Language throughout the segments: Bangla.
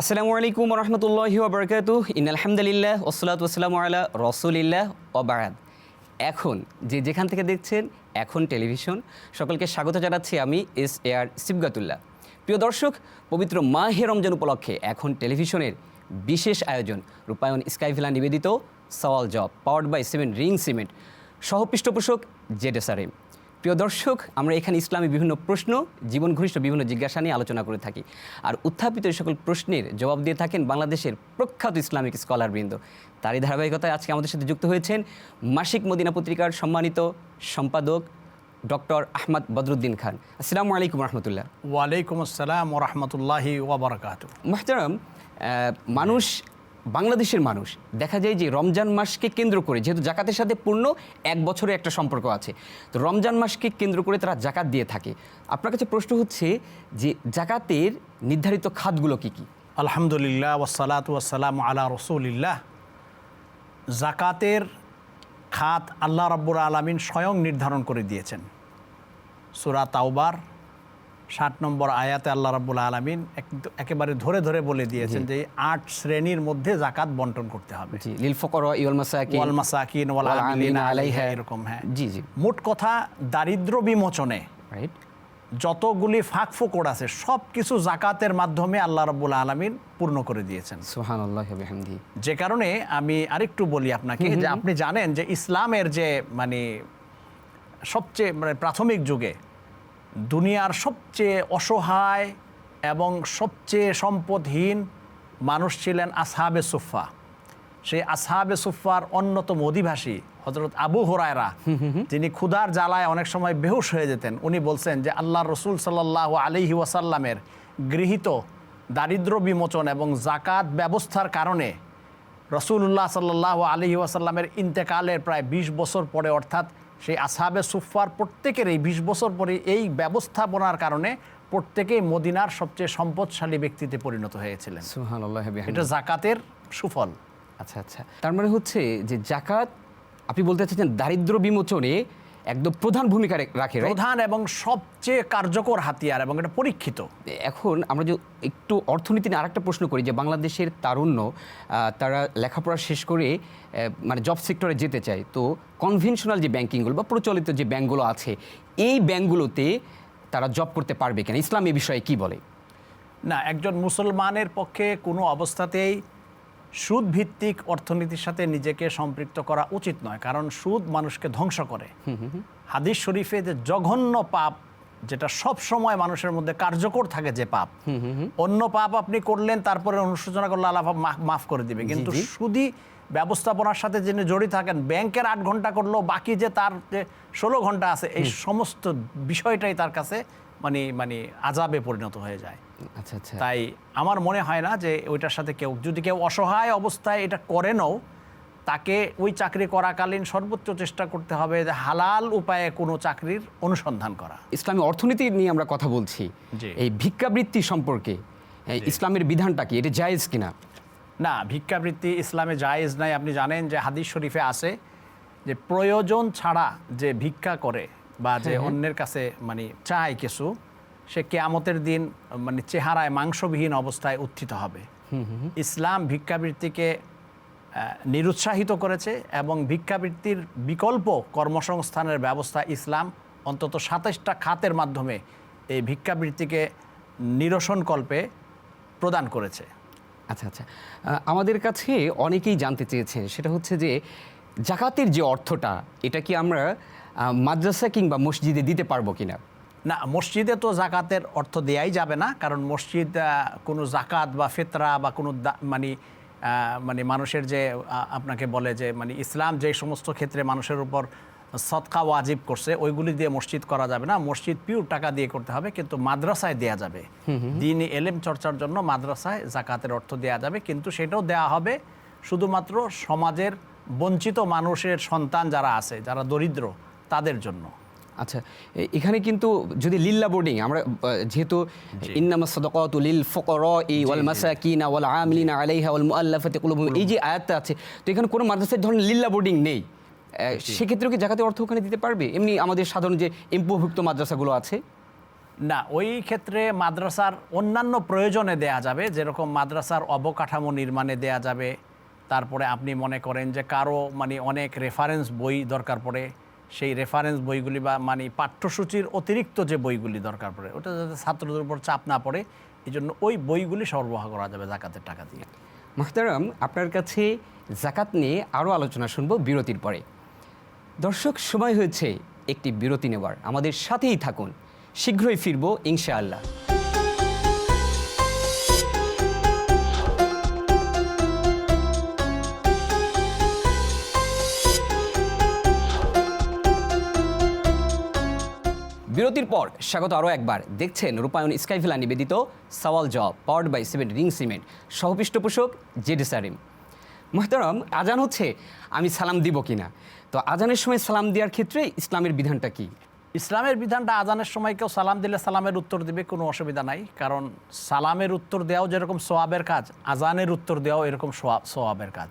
আসসালামু আলাইকুম ওয়া রাহমাতুল্লাহি ওয়া বারাকাতুহু ইন্নাল হামদুলিল্লাহ ওয়াসসালাতু ওয়াসসালামু আলা রাসূলিল্লাহ ওয়া বা'দ। এখন যেখান থেকে দেখছেন এখন টেলিভিশন, সকলকে স্বাগত জানাচ্ছি আমি SAR সিবগাতুল্লাহ। প্রিয় দর্শক, পবিত্র মাহে রমজান উপলক্ষে এখন টেলিভিশনের বিশেষ আয়োজন রূপায়ণ স্কাইভিলা নিবেদিত সওয়াল জব পাওয়ার্ড বাই 7 রিং সিমেন্ট সহ পৃষ্ঠপোষক ZSRM। প্রিয় দর্শক, আমরা এখানে ইসলামী বিভিন্ন প্রশ্ন, জীবন ঘনিষ্ঠ বিভিন্ন জিজ্ঞাসা নিয়ে আলোচনা করে থাকি, আর উত্থাপিত এই সকল প্রশ্নের জবাব দিয়ে থাকেন বাংলাদেশের প্রখ্যাত ইসলামিক স্কলারবৃন্দ। তারই ধারাবাহিকতায় আজকে আমাদের সাথে যুক্ত হয়েছেন মাসিক মদিনা পত্রিকার সম্মানিত সম্পাদক ডক্টর আহমদ বদরুদ্দিন খান। আসসালামু আলাইকুম রহমতুল্লাহ। ওয়ালাইকুম আসসালাম ওয়া রাহমাতুল্লাহি ওয়া বারাকাতুহু। মুহতারাম, বাংলাদেশের মানুষ দেখা যায় যে রমজান মাসকে কেন্দ্র করে, যেহেতু জাকাতের সাথে পূর্ণ এক বছরের একটা সম্পর্ক আছে, তো রমজান মাসকে কেন্দ্র করে তারা জাকাত দিয়ে থাকে। আপনার কাছে প্রশ্ন হচ্ছে যে জাকাতের নির্ধারিত খাতগুলো কি কি? আলহামদুলিল্লাহ ওয়াসসালাতু ওয়াসসালামু আলা রাসূলিল্লাহ। জাকাতের খাত আল্লাহ রাব্বুল আলামিন স্বয়ং নির্ধারণ করে দিয়েছেন। সূরা তাওবার 60 নম্বর আয়াতে আল্লাহ রাব্বুল আলামিন একেবারে ধরে ধরে বলে দিয়েছেন যে 8 শ্রেণীর মধ্যে জাকাত বন্টন করতে হবে। জি, লিল ফুকারা ওয়াল মাসাকিন ওয়াল আমিলিনা আলাইহা, এরকম। হ্যাঁ, জি জি। মোট কথা দারিদ্র্য বিমোচনে রাইট, যতগুলি ফাঁক ফোকর আছে সব কিছু জাকাতের মাধ্যমে আল্লাহ রাব্বুল আলামিন পূর্ণ করে দিয়েছেন। সুবহানাল্লাহি ওয়া বিহামদিহি। যে কারণে আমি আরেকটু বলি আপনাকে যে আপনি জানেন যে ইসলামের যে সবচেয়ে প্রাথমিক যুগে দুনিয়ার সবচেয়ে অসহায় এবং সবচেয়ে সম্পদহীন মানুষ ছিলেন আসহাবে সুফা। সেই আসহাবে সুফার অন্যতম অধিবাসী হযরত আবু হুরায়রা, যিনি ক্ষুধার জ্বালায় অনেক সময় বেহুশ হয়ে যেতেন, উনি বলছেন যে আল্লাহর রাসূল সাল্লাল্লাহু আলাইহি ওয়াসাল্লামের গৃহীত দারিদ্র্য বিমোচন এবং জাকাত ব্যবস্থার কারণে রাসূলুল্লাহ সাল্লাল্লাহু আলাইহি ওয়াসাল্লামের ইন্তেকালের প্রায় 20 বছর পরে, অর্থাৎ সেই আসহাবে সুফার প্রত্যেকেরই 20 বছর পরে এই ব্যবস্থাপনার কারণে প্রত্যেকেই মদিনার সবচেয়ে সম্পদশালী ব্যক্তিতে পরিণত হয়েছিলেন। সুবহানাল্লাহি ওয়া বিহামদিহি। এটা জাকাতের সুফল। আচ্ছা আচ্ছা, তার মানে হচ্ছে যে জাকাত আপনি বলতে চাচ্ছেন দারিদ্র্য বিমোচনে একদম প্রধান ভূমিকা রাখে, প্রধান এবং সবচেয়ে কার্যকর হাতিয়ার, এবং এটা পরীক্ষিত। এখন আমরা যে একটু অর্থনীতি নিয়ে আরেকটা প্রশ্ন করি, যে বাংলাদেশের তারুণ্য তারা লেখাপড়া শেষ করে জব সেক্টরে যেতে চায়, তো কনভেনশনাল যে ব্যাংকিংগুলো বা প্রচলিত যে ব্যাংকগুলো আছে, এই ব্যাংকগুলোতে তারা জব করতে পারবে কিনা? ইসলাম এ বিষয়ে কি বলে? না, একজন মুসলমানের পক্ষে কোনো অবস্থাতেই সুদ ভিত্তিক অর্থনীতির সাথে নিজেকে সম্পৃক্ত করা উচিত নয়, কারণ সুদ মানুষকে ধ্বংস করে। হাদিস শরীফে যে জঘন্য পাপ, যেটা সব সময় মানুষের মধ্যে কার্যকর থাকে, যে পাপ, অন্য পাপ আপনি করলেন তারপরে অনুশোচনা করলে আল্লাহ মাফ করে দিবে, কিন্তু সুদি ব্যবস্থাপনার সাথে যিনি জড়িত থাকেন, ব্যাংকের 8 ঘন্টা করলেও বাকি যে তার যে 16 ঘন্টা আছে, এই সমস্ত বিষয়টাই তার কাছে আযাবে পরিণত হয়ে যায়। আচ্ছা আচ্ছা। তাই আমার মনে হয় না যে ওইটার সাথে যদি কেউ অসহায় অবস্থায় এটা করেনও, তাকে ওই চাকরি করাকালীন সর্বোচ্চ চেষ্টা করতে হবে যে হালাল উপায়ে কোনো চাকরির অনুসন্ধান করা। ইসলামী অর্থনীতি নিয়ে আমরা কথা বলছি, এই ভিক্ষাবৃত্তি সম্পর্কে ইসলামের বিধানটা কি? এটা জায়েজ কিনা? না, ভিক্ষাবৃত্তি ইসলামে জায়েজ নাই। আপনি জানেন যে হাদিস শরীফে আছে যে প্রয়োজন ছাড়া যে ভিক্ষা করে বা যে অন্যের কাছে চায় কিছু, সে কিয়ামতের দিন চেহারায় মাংসবিহীন অবস্থায় উত্থিত হবে। ইসলাম ভিক্ষাবৃত্তিকে নিরুৎসাহিত করেছে, এবং ভিক্ষাবৃত্তির বিকল্প কর্মসংস্থানের ব্যবস্থা ইসলাম অন্তত 27টা খাতের মাধ্যমে এই ভিক্ষাবৃত্তিকে নিরসনকল্পে প্রদান করেছে। আচ্ছা আচ্ছা, আমাদের কাছে অনেকেই জানতে চেয়েছেন, সেটা হচ্ছে যে জাকাতের যে অর্থটা, এটা কি আমরা মাদ্রাসা কিংবা মসজিদে দিতে পারবো কিনা? না, মসজিদে তো জাকাতের অর্থ দেয়াই যাবে না, কারণ মসজিদ কোনো জাকাত বা ফিতরা বা কোনো মানুষের যে আপনাকে বলে যে ইসলাম যে সমস্ত ক্ষেত্রে মানুষের উপর সদকা ওয়াজিব করছে, ওইগুলি দিয়ে মসজিদ করা যাবে না। মসজিদ পিওর টাকা দিয়ে করতে হবে, কিন্তু মাদ্রাসায় দেয়া যাবে। দ্বীনি এলেম চর্চার জন্য মাদ্রাসায় জাকাতের অর্থ দেয়া যাবে, কিন্তু সেটাও দেয়া হবে শুধুমাত্র সমাজের বঞ্চিত মানুষের সন্তান যারা আছে, যারা দরিদ্র, তাদের জন্য। আচ্ছা, এখানে কিন্তু যদি লিল্লা বোর্ডিং, আমরা যেহেতু ইন্নামাস সাদাকাতু লিল ফুকারাই ওয়াল মাসাকিন ওয়াল আমিলিনা আলাইহা ওয়াল মুআল্লাফাতি কুলুবুহুম, এই যে আয়াতটা আছে, তো এখানে কোনো মাদ্রাসায় ধরেন লিল্লা বোর্ডিং নেই, সেক্ষেত্রেও কি জাকাতের অর্থ ওখানে দিতে পারবে? এমনি আমাদের সাধারণ যে এমপিওভুক্ত মাদ্রাসাগুলো আছে। না, ওই ক্ষেত্রে মাদ্রাসার অন্যান্য প্রয়োজনে দেয়া যাবে, যেরকম মাদ্রাসার অবকাঠামো নির্মাণে দেয়া যাবে। তারপরে আপনি মনে করেন যে কারো মানে অনেক রেফারেন্স বই দরকার পড়ে, সেই রেফারেন্স বইগুলি বা মানে পাঠ্যসূচির অতিরিক্ত যে বইগুলি দরকার পড়ে, ওটা যাতে ছাত্রদের উপর চাপ না পড়ে, এই জন্য ওই বইগুলি সরবরাহ করা যাবে জাকাতের টাকা দিয়ে। মোহতারাম, আপনার কাছে জাকাত নিয়ে আরও আলোচনা শুনবো বিরতির পরে। দর্শক, সময় হয়েছে একটি বিরতি নেওয়ার, আমাদের সাথেই থাকুন, শীঘ্রই ফিরবো ইনশাআল্লাহ। বিরতির পর স্বাগত আরও একবার। দেখছেন রূপায়ণ স্কাইভিলা নিবেদিত সওয়াল জব, পাওয়ার্ড বাই 7 রিং সিমেন্ট, সহপৃষ্ঠপোষক জেডি। মোহতারাম, আজান হচ্ছে, আমি সালাম দিব কিনা? তো আজানের সময় সালাম দেওয়ার ক্ষেত্রে ইসলামের বিধানটা কি? ইসলামের বিধানটা, আজানের সময় কেউ সালাম দিলে সালামের উত্তর দিবে, কোনো অসুবিধা নাই। কারণ সালামের উত্তর দেওয়াও যেরকম সোয়াবের কাজ, আজানের উত্তর দেওয়াও এরকম সোয়াবের কাজ।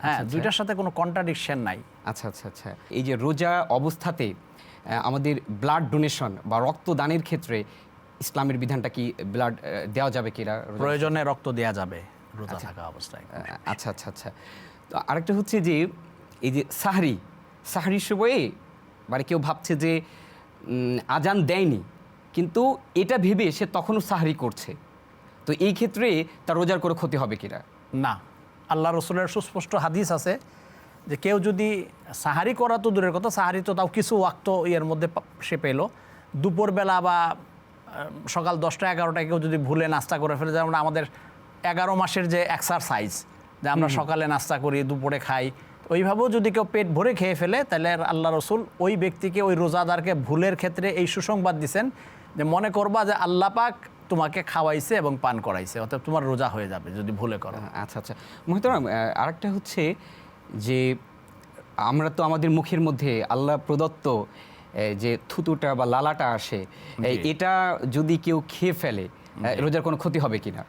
হ্যাঁ, দুইটার সাথে কোনো কন্ট্রাডিকশন নাই। আচ্ছা আচ্ছা আচ্ছা। এই যে রোজা অবস্থাতে আমাদের ব্লাড ডোনেশন বা রক্তদানের ক্ষেত্রে ইসলামের বিধানটা কি? ব্লাড দেওয়া যাবে কিনা? প্রয়োজনে রক্ত দেওয়া যাবে রোজা থাকা অবস্থায়। আচ্ছা আচ্ছা আচ্ছা। তো আরেকটা হচ্ছে যে এই যে সাহারির সময়ে মানে কেউ ভাবছে যে আজান দেয়নি, কিন্তু এটা ভেবে সে তখনও সাহারি করছে, তো এই ক্ষেত্রে তার রোজার কোনো ক্ষতি হবে কিনা? না, আল্লাহ রসুলের সুস্পষ্ট হাদিস আছে যে কেউ যদি সাহারি করা তো দূরের কথা, সাহারি তো তাও কিছু ওয়াক্ত এর মধ্যে সে পেল, দুপুরবেলা বা সকাল 10টা-11টায় কেউ যদি ভুলে নাস্তা করে ফেলে, যেমন আমাদের 11 মাসের যে এক্সারসাইজ, যে আমরা সকালে নাস্তা করি, দুপুরে খাই, ওইভাবেও যদি কেউ পেট ভরে খেয়ে ফেলে, তাহলে আল্লাহ রসুল ওই ব্যক্তিকে, ওই রোজাদারকে ভুলের ক্ষেত্রে এই সুসংবাদ দিচ্ছেন যে মনে করবা যে আল্লাহ পাক তোমাকে খাওয়াইছে এবং পান করাইছে, অর্থাৎ তোমার রোজা হয়ে যাবে যদি ভুলে করো। আচ্ছা আচ্ছা। মোহতারাম, আরেকটা হচ্ছে যে আমরা তো আমাদের মুখের মধ্যে আল্লাহ প্রদত্ত যে থুতুটা বা লালাটা আসে, এটা যদি কেউ খেয়ে ফেলে রোজার কোনো ক্ষতি হবে কিনা?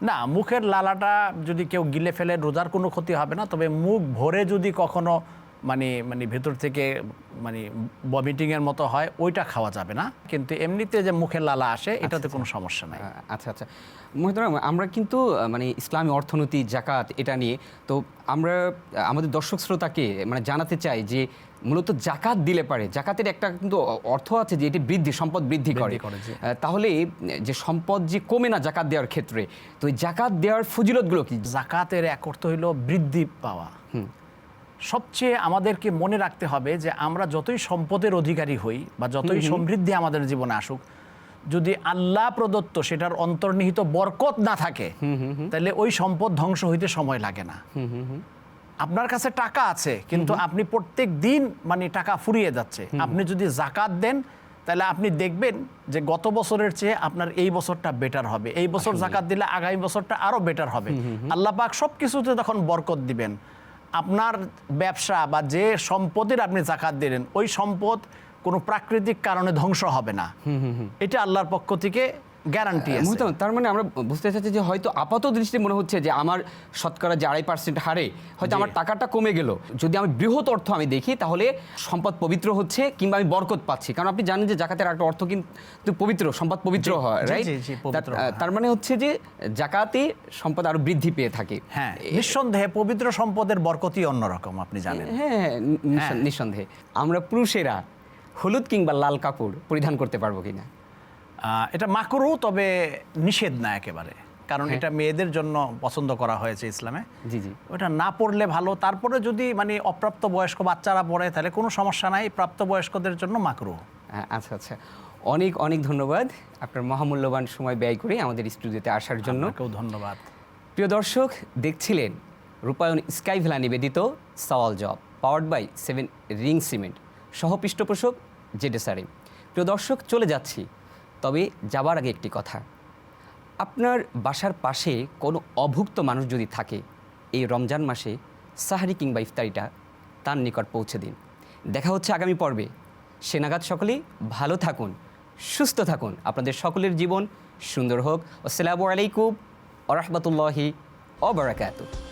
না, মুখের লালাটা যদি কেউ গিলে ফেলে রোজার কোনো ক্ষতি হবে না। তবে মুখ ভরে যদি কখনো মানে ভেতর থেকে মানে ভমিটিংয়ের মতো হয়, ওইটা খাওয়া যাবে না। কিন্তু এমনিতে যে মুখের লালা আসে, এটাতে কোনো সমস্যা নাই। আচ্ছা আচ্ছা। মোহতারাম, আমরা কিন্তু মানে ইসলামী অর্থনীতি, জাকাত, এটা নিয়ে তো আমরা আমাদের দর্শক শ্রোতাকে মানে জানাতে চাই যে মূলত জাকাত দিলে পারে, জাকাতের একটা কিন্তু অর্থ আছে যে এটি সম্পদ বৃদ্ধি করে। তাহলে যে সম্পদ যে কমে না জাকাত দেওয়ার ক্ষেত্রে, তো এই জাকাত দেওয়ার ফজিলতগুলো কি? জাকাতের এক অর্থ হইল বৃদ্ধি পাওয়া। সবচেয়ে আমাদেরকে মনে রাখতে হবে যে আমরা যতই সম্পদের অধিকারী হই বা যতই সমৃদ্ধি আমাদের জীবনে আসুক, যদি আল্লাহ প্রদত্ত সেটার অন্তর্নিহিত বরকত না থাকে, তাহলে ওই সম্পদ ধ্বংস হইতে সময় লাগে না। আপনার কাছে টাকা আছে, কিন্তু আপনি প্রত্যেক দিন মানে টাকা ফুরিয়ে যাচ্ছে। আপনি যদি জাকাত দেন, তাহলে আপনি দেখবেন যে গত বছরের চেয়ে আপনার এই বছরটা বেটার হবে। এই বছর জাকাত দিলে আগামী বছরটা আরো বেটার হবে। আল্লাহ পাক সব কিছুতে তখন বরকত দিবেন। আপনার ব্যবসা বা যে সম্পদের আপনি জাকাত দিলেন, ওই সম্পদ কোনো প্রাকৃতিক কারণে ধ্বংস হবে না। এটা আল্লাহর পক্ষ থেকে গ্যারান্টি আছে। তার মানে আমরা বুঝতে চাচ্ছি যে হয়তো আপাত দৃষ্টি মনে হচ্ছে যে আমার শতকরা যে 2.5% হারে হয়তো আমার টাকাটা কমে গেল, যদি আমি বৃহৎ অর্থ আমি দেখি, তাহলে সম্পদ পবিত্র হচ্ছে কিংবা আমি বরকত পাচ্ছি। কারণ আপনি জানেন যে জাকাতের একটা অর্থ কিন্তু পবিত্র, সম্পদ পবিত্র হয়, রাইট? তার মানে হচ্ছে যে জাকাতে সম্পদ আরো বৃদ্ধি পেয়ে থাকে। হ্যাঁ, নিঃসন্দেহে পবিত্র সম্পদের বরকতই অন্যরকম, আপনি জানেন। হ্যাঁ, নিঃসন্দেহে। আমরা পুরুষেরা হলুদ কিংবা লাল কাপড় পরিধান করতে পারবো কিনা? এটা মাকরুহ, তবে নিষেধ না একেবারে, কারণ এটা মেয়েদের জন্য পছন্দ করা হয়েছে ইসলামে। জি জি, ওটা না পড়লে ভালো। তারপরে যদি মানে অপ্রাপ্ত বয়স্ক বাচ্চারা পড়ে, তাহলে কোনো সমস্যা নাই। প্রাপ্তবয়স্কদের জন্য মাকরুহ। আচ্ছা আচ্ছা। অনেক অনেক ধন্যবাদ আপনার মহামূল্যবান সময় ব্যয় করে আমাদের স্টুডিওতে আসার জন্য। আপনাকেও ধন্যবাদ। প্রিয় দর্শক, দেখছিলেন রূপায়ণ স্কাইভিলা নিবেদিত সওয়াল জব, পাওয়ার্ড বাই 7 রিং সিমেন্ট, সহপৃষ্ঠপোষক জেডি। প্রিয় দর্শক, চলে যাচ্ছি, তবে যাবার আগে একটি কথা। আপনার বাসার পাশে কোনো অভুক্ত মানুষ যদি থাকে, এই রমজান মাসে সাহারি কিংবা ইফতারিটা তার নিকট পৌঁছে দিন। দেখা হচ্ছে আগামী পর্বে। সে নাগাদ সকলেই ভালো থাকুন, সুস্থ থাকুন, আপনাদের সকলের জীবন সুন্দর হোক। আসসালামু আলাইকুম ওয়া রাহমাতুল্লাহি ওয়া বারাকাতুহু।